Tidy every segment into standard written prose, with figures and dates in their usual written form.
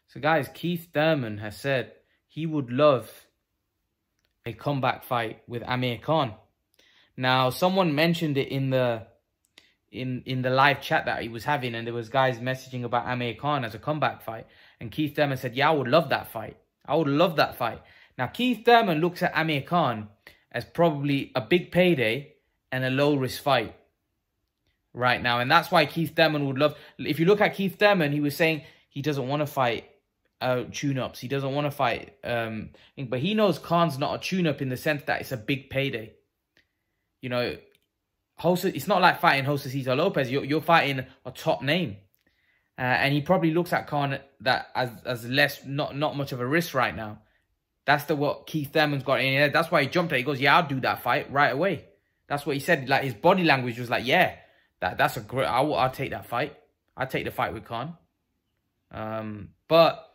So guys, Keith Thurman has said he would love a comeback fight with Amir Khan. Now, someone mentioned it in the live chat that he was having, and there was guys messaging about Amir Khan as a comeback fight. And Keith Thurman said, yeah, I would love that fight. I would love that fight. Now, Keith Thurman looks at Amir Khan as probably a big payday and a low-risk fight right now. And that's why Keith Thurman would love... If you look at Keith Thurman, he was saying he doesn't want to fight tune-ups. He doesn't want to fight... but he knows Khan's not a tune-up in the sense that it's a big payday. You know, it's not like fighting Jose Cesar Lopez. You're fighting a top name. And he probably looks at Khan that as less, not much of a risk right now. That's what Keith Thurman's got in here. That's why he jumped at it. He goes, yeah, I'll do that fight right away. That's what he said. Like, his body language was like, yeah, that's a great... I'll take that fight. I'll take the fight with Khan. But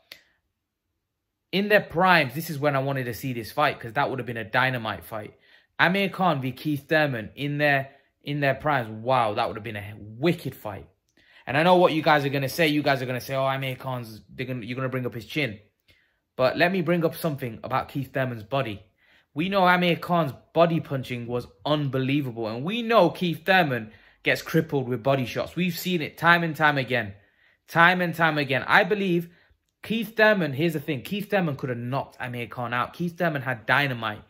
in their primes, this is when I wanted to see this fight, because that would have been a dynamite fight. Amir Khan v Keith Thurman in their primes. Wow, that would have been a wicked fight. And I know what you guys are going to say. You guys are going to say, oh, Amir Khan's... you're going to bring up his chin. But let me bring up something about Keith Thurman's body. We know Amir Khan's body punching was unbelievable. And we know Keith Thurman gets crippled with body shots. We've seen it time and time again. Time and time again. I believe Keith Thurman, here's the thing. Keith Thurman could have knocked Amir Khan out. Keith Thurman had dynamite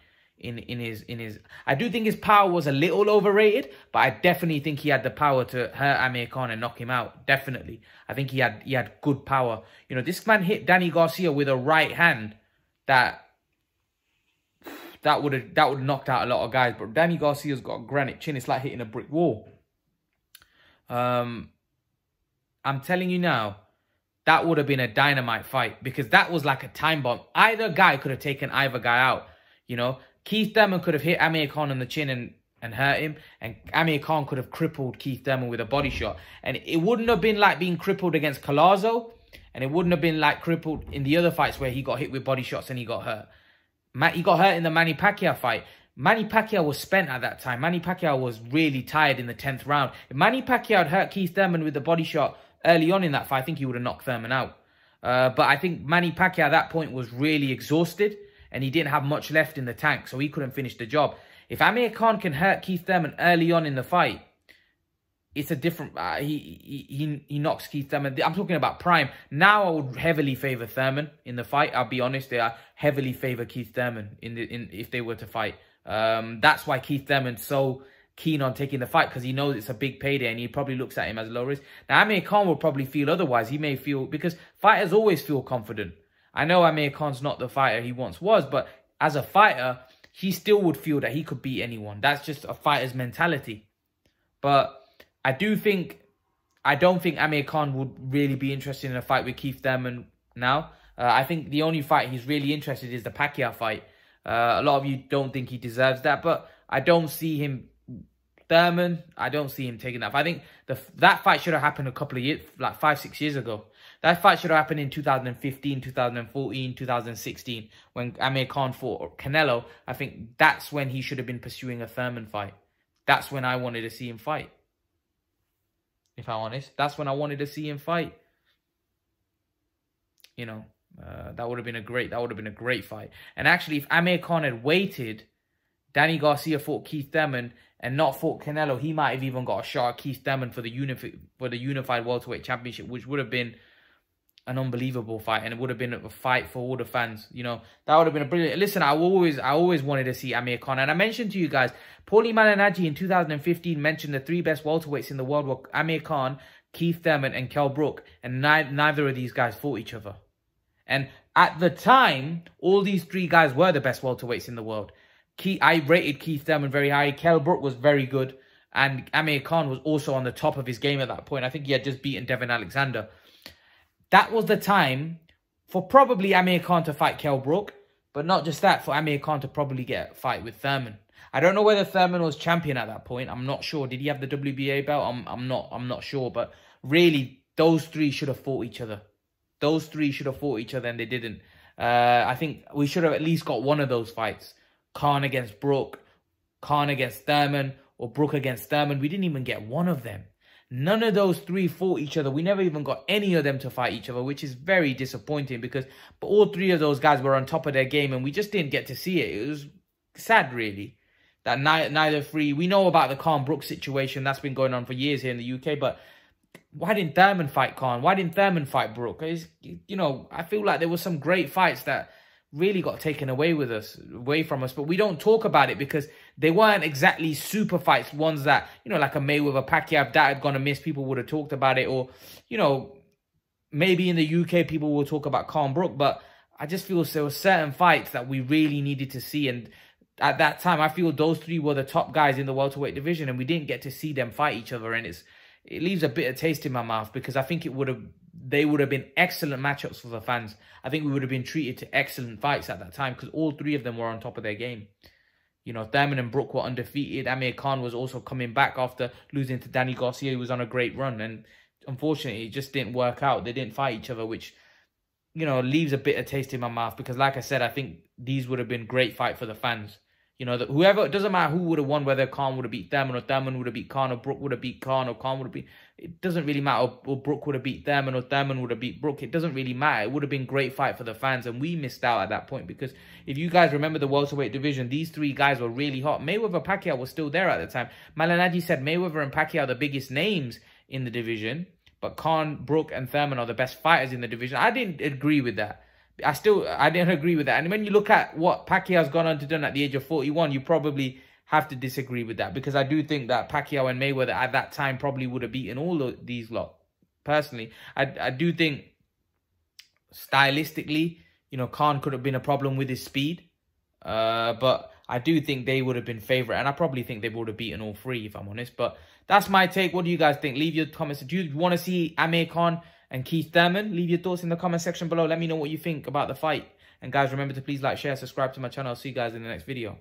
in his... I do think his power was a little overrated, but I definitely think he had the power to hurt Amir Khan and knock him out. Definitely. I think he had good power. You know, this man hit Danny Garcia with a right hand that would have knocked out a lot of guys. But Danny Garcia's got a granite chin. It's like hitting a brick wall. I'm telling you now, that would have been a dynamite fight, because that was like a time bomb. Either guy could have taken either guy out, you know. Keith Thurman could have hit Amir Khan on the chin and hurt him. And Amir Khan could have crippled Keith Thurman with a body shot. And it wouldn't have been like being crippled against Collazo. And it wouldn't have been like crippled in the other fights where he got hit with body shots and he got hurt. He got hurt in the Manny Pacquiao fight. Manny Pacquiao was spent at that time. Manny Pacquiao was really tired in the 10th round. If Manny Pacquiao had hurt Keith Thurman with the body shot early on in that fight, I think he would have knocked Thurman out. But I think Manny Pacquiao at that point was really exhausted. And he didn't have much left in the tank, so he couldn't finish the job. If Amir Khan can hurt Keith Thurman early on in the fight, it's a different... he knocks Keith Thurman. I'm talking about prime. Now I would heavily favour Thurman in the fight. I'll be honest, I heavily favour Keith Thurman if they were to fight. That's why Keith Thurman's so keen on taking the fight, because he knows it's a big payday and he probably looks at him as low risk. Now, Amir Khan will probably feel otherwise. He may feel... because fighters always feel confident. I know Amir Khan's not the fighter he once was, but as a fighter, he still would feel that he could beat anyone. That's just a fighter's mentality. But I don't think Amir Khan would really be interested in a fight with Keith Thurman now. I think the only fight he's really interested in is the Pacquiao fight. A lot of you don't think he deserves that, but I don't see him... Thurman, I don't see him taking that. I think that fight should have happened a couple of years, like 5-6 years ago. That fight should have happened in 2015, 2014, 2016, when Amir Khan fought Canelo. I think that's when he should have been pursuing a Thurman fight. That's when I wanted to see him fight. If I'm honest, that's when I wanted to see him fight. You know, that would have been a great fight. And actually, if Amir Khan had waited, Danny Garcia fought Keith Thurman and not fought Canelo, he might have even got a shot at Keith Thurman for the unified welterweight championship, which would have been an unbelievable fight, and it would have been a fight for all the fans. You know, that would have been a brilliant... Listen, I always wanted to see Amir Khan, and I mentioned to you guys, Paulie Malignaggi in 2015 mentioned the 3 best welterweights in the world were Amir Khan, Keith Thurman, and Kell Brook, and neither of these guys fought each other. And at the time, all these 3 guys were the best welterweights in the world. I rated Keith Thurman very high. Kell Brook was very good. And Amir Khan was also on the top of his game at that point. I think he had just beaten Devin Alexander. That was the time for probably Amir Khan to fight Kell Brook. But not just that, for Amir Khan to probably get a fight with Thurman. I don't know whether Thurman was champion at that point. I'm not sure. Did he have the WBA belt? I'm not sure. But really, those 3 should have fought each other. Those 3 should have fought each other, and they didn't. I think we should have at least got one of those fights. Khan against Brook, Khan against Thurman, or Brook against Thurman. We didn't even get one of them. None of those three fought each other. We never even got any of them to fight each other, which is very disappointing because all three of those guys were on top of their game and we just didn't get to see it. It was sad, really, that neither three... We know about the Khan Brook situation. That's been going on for years here in the UK, but why didn't Thurman fight Khan? Why didn't Thurman fight Brook? You know, I feel like there were some great fights that really got taken away from us, but we don't talk about it because they weren't exactly super fights, ones that, you know, like a Mayweather Pacquiao that had gone amiss, people would have talked about it, or, you know, maybe in the UK people will talk about Khan Brook, but I just feel there were certain fights that we really needed to see, and at that time I feel those three were the top guys in the welterweight division and we didn't get to see them fight each other, and it leaves a bitter taste in my mouth because I think they would have been excellent matchups for the fans. I think we would have been treated to excellent fights at that time because all three of them were on top of their game. You know, Thurman and Brook were undefeated. Amir Khan was also coming back after losing to Danny Garcia, who was on a great run. And unfortunately, it just didn't work out. They didn't fight each other, which, you know, leaves a bitter taste in my mouth because, like I said, I think these would have been great fight for the fans. You know, whoever, it doesn't matter who would have won, whether Khan would have beat Thurman or Thurman would have beat Khan or Brook would have beat Khan or Khan would have beat... It doesn't really matter. Or Brook would have beat Thurman or Thurman would have beat Brook. It doesn't really matter. It would have been a great fight for the fans, and we missed out at that point because if you guys remember the welterweight division, these three guys were really hot. Mayweather Pacquiao was still there at the time. Malinaji said Mayweather and Pacquiao are the biggest names in the division, but Khan, Brook, and Thurman are the best fighters in the division. I didn't agree with that. I didn't agree with that. And when you look at what Pacquiao's gone on to do at the age of 41, you probably have to disagree with that because I do think that Pacquiao and Mayweather at that time probably would have beaten all of these lot. Personally, I do think stylistically, you know, Khan could have been a problem with his speed. But I do think they would have been favourite. And I probably think they would have beaten all three, if I'm honest. But that's my take. What do you guys think? Leave your comments. Do you want to see Amir Khan and Keith Thurman? Leave your thoughts in the comment section below. Let me know what you think about the fight. And guys, remember to please like, share, subscribe to my channel. I'll see you guys in the next video.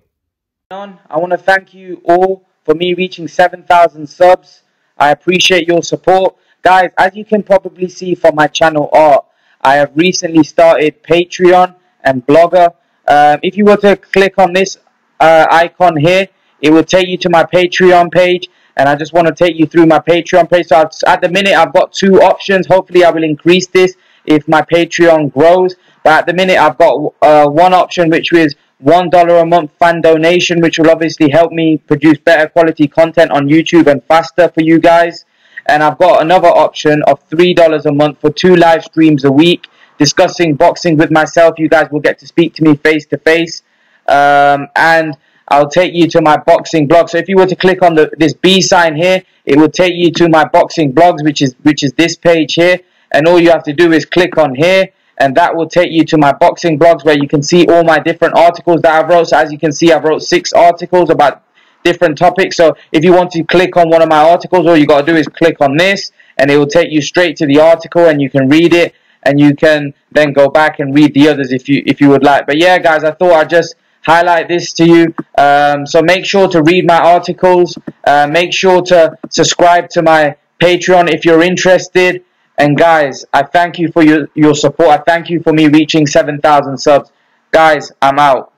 I want to thank you all for me reaching 7,000 subs. I appreciate your support. Guys, as you can probably see from my channel art, I have recently started Patreon and Blogger. If you were to click on this icon here, it will take you to my Patreon page. And I just want to take you through my Patreon page. So at the minute, I've got two options. Hopefully, I will increase this if my Patreon grows. But at the minute, I've got one option, which is $1 a month fan donation, which will obviously help me produce better quality content on YouTube and faster for you guys. And I've got another option of $3 a month for 2 live streams a week discussing boxing with myself. You guys will get to speak to me face to face. And I'll take you to my boxing blog. So if you were to click on this B sign here, it will take you to my boxing blogs, which is this page here. And all you have to do is click on here, and that will take you to my boxing blogs where you can see all my different articles that I've wrote. So as you can see, I've wrote 6 articles about different topics. So if you want to click on one of my articles, all you got to do is click on this, and it will take you straight to the article, and you can read it, and you can then go back and read the others if you would like. But yeah, guys, I thought I'd just highlight this to you. So make sure to read my articles. Make sure to subscribe to my Patreon if you're interested. And guys, I thank you for your support. I thank you for me reaching 7,000 subs. Guys, I'm out.